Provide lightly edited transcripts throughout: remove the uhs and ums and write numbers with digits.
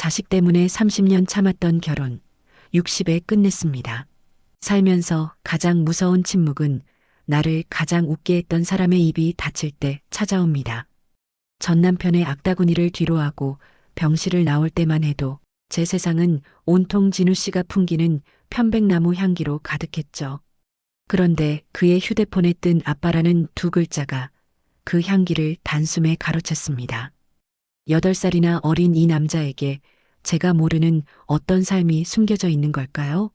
자식 때문에 30년 참았던 결혼, 60에 끝냈습니다. 살면서 가장 무서운 침묵은 나를 가장 웃게 했던 사람의 입이 닫힐 때 찾아옵니다. 전 남편의 악다구니를 뒤로하고 병실을 나올 때만 해도 제 세상은 온통 진우 씨가 풍기는 편백나무 향기로 가득했죠. 그런데 그의 휴대폰에 뜬 아빠라는 두 글자가 그 향기를 단숨에 가로챘습니다. 8살이나 어린 이 남자에게 제가 모르는 어떤 삶이 숨겨져 있는 걸까요?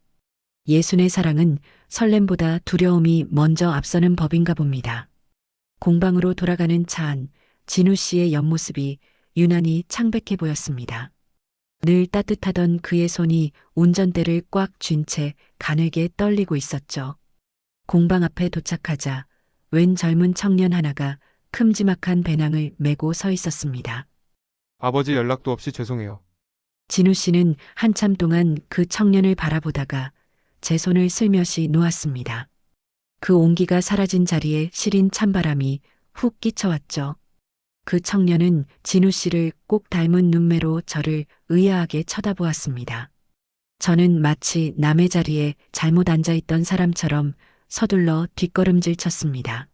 예순의 사랑은 설렘보다 두려움이 먼저 앞서는 법인가 봅니다. 공방으로 돌아가는 차 안, 진우 씨의 옆모습이 유난히 창백해 보였습니다. 늘 따뜻하던 그의 손이 운전대를 꽉 쥔 채 가늘게 떨리고 있었죠. 공방 앞에 도착하자 웬 젊은 청년 하나가 큼지막한 배낭을 메고 서 있었습니다. 아버지 연락도 없이 죄송해요. 진우 씨는 한참 동안 그 청년을 바라보다가 제 손을 슬며시 놓았습니다. 그 온기가 사라진 자리에 시린 찬바람이 훅 끼쳐왔죠. 그 청년은 진우 씨를 꼭 닮은 눈매로 저를 의아하게 쳐다보았습니다. 저는 마치 남의 자리에 잘못 앉아있던 사람처럼 서둘러 뒷걸음질 쳤습니다.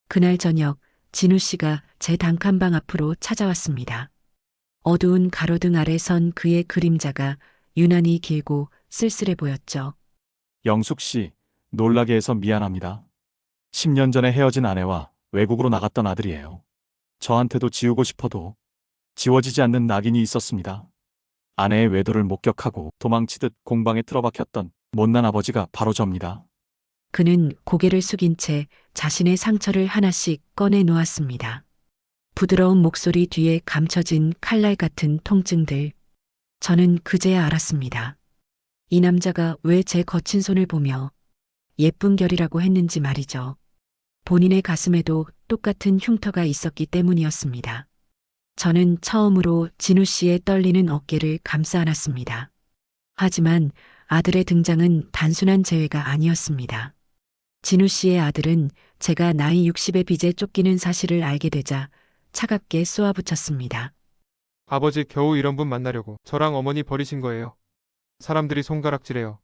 그날 저녁 진우 씨가 제 단칸방 앞으로 찾아왔습니다. 어두운 가로등 아래 선 그의 그림자가 유난히 길고 쓸쓸해 보였죠. 영숙 씨, 놀라게 해서 미안합니다. 10년 전에 헤어진 아내와 외국으로 나갔던 아들이에요. 저한테도 지우고 싶어도 지워지지 않는 낙인이 있었습니다. 아내의 외도를 목격하고 도망치듯 공방에 틀어박혔던 못난 아버지가 바로 접니다. 그는 고개를 숙인 채 자신의 상처를 하나씩 꺼내 놓았습니다. 부드러운 목소리 뒤에 감춰진 칼날 같은 통증들. 저는 그제야 알았습니다. 이 남자가 왜 제 거친 손을 보며 예쁜 결이라고 했는지 말이죠. 본인의 가슴에도 똑같은 흉터가 있었기 때문이었습니다. 저는 처음으로 진우 씨의 떨리는 어깨를 감싸 안았습니다. 하지만 아들의 등장은 단순한 재회가 아니었습니다. 진우 씨의 아들은 제가 나이 60의 빚에 쫓기는 사실을 알게 되자 차갑게 쏘아붙였습니다. 아버지 겨우 이런 분 만나려고 저랑 어머니 버리신 거예요. 사람들이 손가락질해요.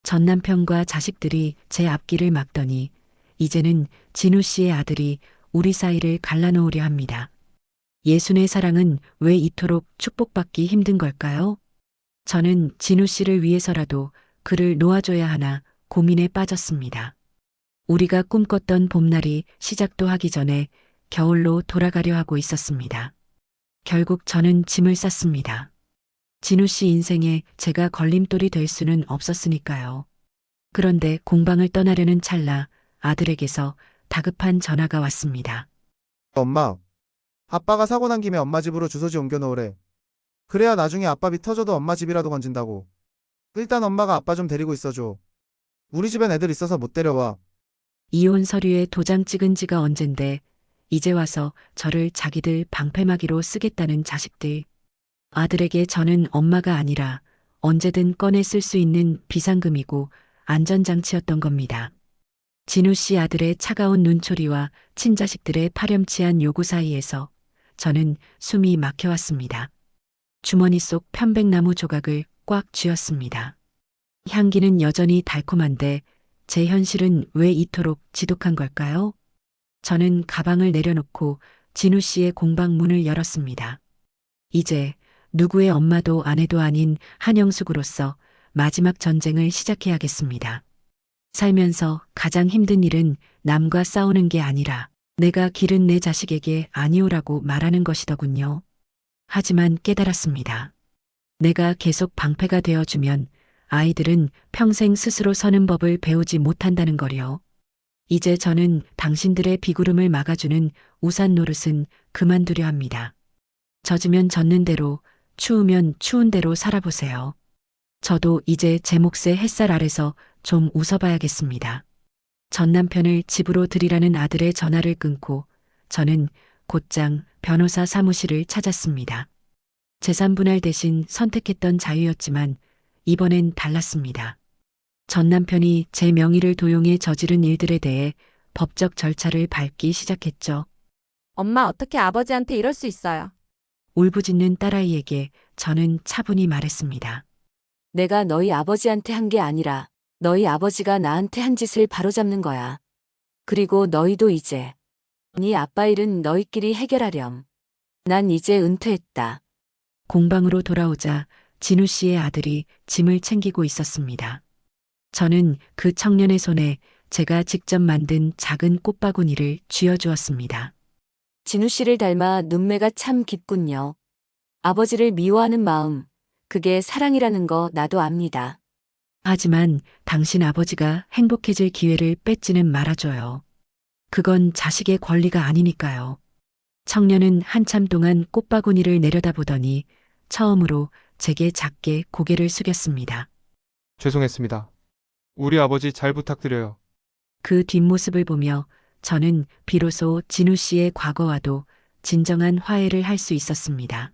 전 남편과 자식들이 제 앞길을 막더니 이제는 진우 씨의 아들이 우리 사이를 갈라놓으려 합니다. 예순의 사랑은 왜 이토록 축복받기 힘든 걸까요? 저는 진우 씨를 위해서라도 그를 놓아줘야 하나 고민에 빠졌습니다. 우리가 꿈꿨던 봄날이 시작도 하기 전에 겨울로 돌아가려 하고 있었습니다. 결국 저는 짐을 쌌습니다. 진우 씨 인생에 제가 걸림돌이 될 수는 없었으니까요. 그런데 공방을 떠나려는 찰나 아들에게서 다급한 전화가 왔습니다. 엄마, 아빠가 사고 난 김에 엄마 집으로 주소지 옮겨 놓으래. 그래야 나중에 아빠 빚 터져도 엄마 집이라도 건진다고. 일단 엄마가 아빠 좀 데리고 있어줘. 우리 집엔 애들 있어서 못 데려와. 이혼 서류에 도장 찍은 지가 언젠데 이제 와서 저를 자기들 방패막이로 쓰겠다는 자식들. 아들에게 저는 엄마가 아니라 언제든 꺼내 쓸 수 있는 비상금이고 안전장치였던 겁니다. 진우 씨 아들의 차가운 눈초리와 친자식들의 파렴치한 요구 사이에서 저는 숨이 막혀왔습니다. 주머니 속 편백나무 조각을 꽉 쥐었습니다. 향기는 여전히 달콤한데 제 현실은 왜 이토록 지독한 걸까요? 저는 가방을 내려놓고 진우 씨의 공방 문을 열었습니다. 이제 누구의 엄마도 아내도 아닌 한영숙으로서 마지막 전쟁을 시작해야겠습니다. 살면서 가장 힘든 일은 남과 싸우는 게 아니라 내가 기른 내 자식에게 아니오라고 말하는 것이더군요. 하지만 깨달았습니다. 내가 계속 방패가 되어주면 아이들은 평생 스스로 서는 법을 배우지 못한다는 거요. 이제 저는 당신들의 비구름을 막아주는 우산 노릇은 그만두려 합니다. 젖으면 젖는 대로, 추우면 추운 대로 살아보세요. 저도 이제 제 몫의 햇살 아래서 좀 웃어봐야겠습니다. 전 남편을 집으로 들이라는 아들의 전화를 끊고 저는 곧장 변호사 사무실을 찾았습니다. 재산 분할 대신 선택했던 자유였지만 이번엔 달랐습니다. 전 남편이 제 명의를 도용해 저지른 일들에 대해 법적 절차를 밟기 시작했죠. 엄마 어떻게 아버지한테 이럴 수 있어요? 울부짖는 딸아이에게 저는 차분히 말했습니다. 내가 너희 아버지한테 한 게 아니라 너희 아버지가 나한테 한 짓을 바로잡는 거야. 그리고 너희도 이제 네 아빠 일은 너희끼리 해결하렴. 난 이제 은퇴했다. 공방으로 돌아오자 진우 씨의 아들이 짐을 챙기고 있었습니다. 저는 그 청년의 손에 제가 직접 만든 작은 꽃바구니를 쥐어주었습니다. 진우 씨를 닮아 눈매가 참 깊군요. 아버지를 미워하는 마음, 그게 사랑이라는 거 나도 압니다. 하지만 당신 아버지가 행복해질 기회를 뺏지는 말아줘요. 그건 자식의 권리가 아니니까요. 청년은 한참 동안 꽃바구니를 내려다보더니 처음으로 제게 작게 고개를 숙였습니다. 죄송했습니다. 우리 아버지 잘 부탁드려요. 그 뒷모습을 보며 저는 비로소 진우 씨의 과거와도 진정한 화해를 할 수 있었습니다.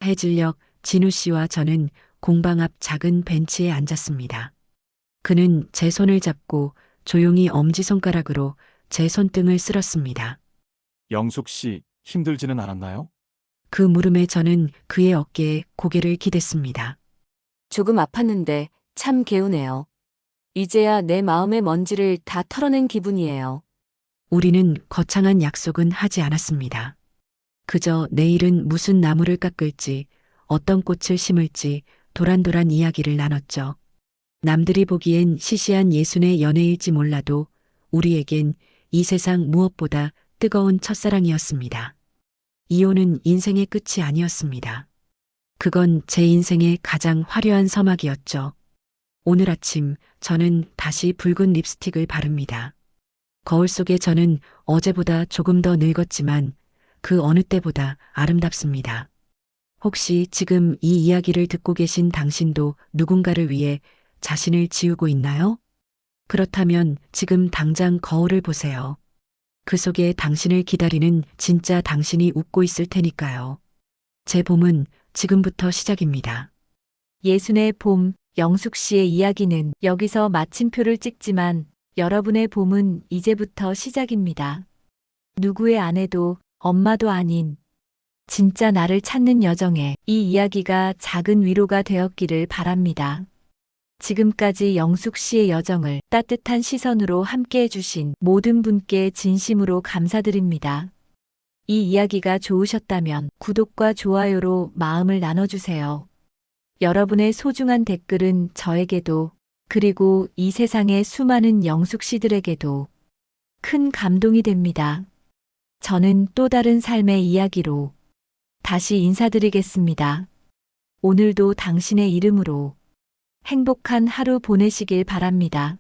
해질녘 진우 씨와 저는 공방 앞 작은 벤치에 앉았습니다. 그는 제 손을 잡고 조용히 엄지손가락으로 제 손등을 쓸었습니다. 영숙 씨, 힘들지는 않았나요? 그 물음에 저는 그의 어깨에 고개를 기댔습니다. 조금 아팠는데 참 개운해요. 이제야 내 마음의 먼지를 다 털어낸 기분이에요. 우리는 거창한 약속은 하지 않았습니다. 그저 내일은 무슨 나무를 깎을지, 어떤 꽃을 심을지 도란도란 이야기를 나눴죠. 남들이 보기엔 시시한 예순의 연애일지 몰라도 우리에겐 이 세상 무엇보다 뜨거운 첫사랑이었습니다. 이혼은 인생의 끝이 아니었습니다. 그건 제 인생의 가장 화려한 서막이었죠. 오늘 아침 저는 다시 붉은 립스틱을 바릅니다. 거울 속에 저는 어제보다 조금 더 늙었지만 그 어느 때보다 아름답습니다. 혹시 지금 이 이야기를 듣고 계신 당신도 누군가를 위해 자신을 지우고 있나요? 그렇다면 지금 당장 거울을 보세요. 그 속에 당신을 기다리는 진짜 당신이 웃고 있을 테니까요. 제 봄은 지금부터 시작입니다. 예순의 봄, 영숙 씨의 이야기는 여기서 마침표를 찍지만 여러분의 봄은 이제부터 시작입니다. 누구의 아내도 엄마도 아닌 진짜 나를 찾는 여정에 이 이야기가 작은 위로가 되었기를 바랍니다. 지금까지 영숙 씨의 여정을 따뜻한 시선으로 함께 해주신 모든 분께 진심으로 감사드립니다. 이 이야기가 좋으셨다면 구독과 좋아요로 마음을 나눠주세요. 여러분의 소중한 댓글은 저에게도 그리고 이 세상의 수많은 영숙 씨들에게도 큰 감동이 됩니다. 저는 또 다른 삶의 이야기로 다시 인사드리겠습니다. 오늘도 당신의 이름으로 행복한 하루 보내시길 바랍니다.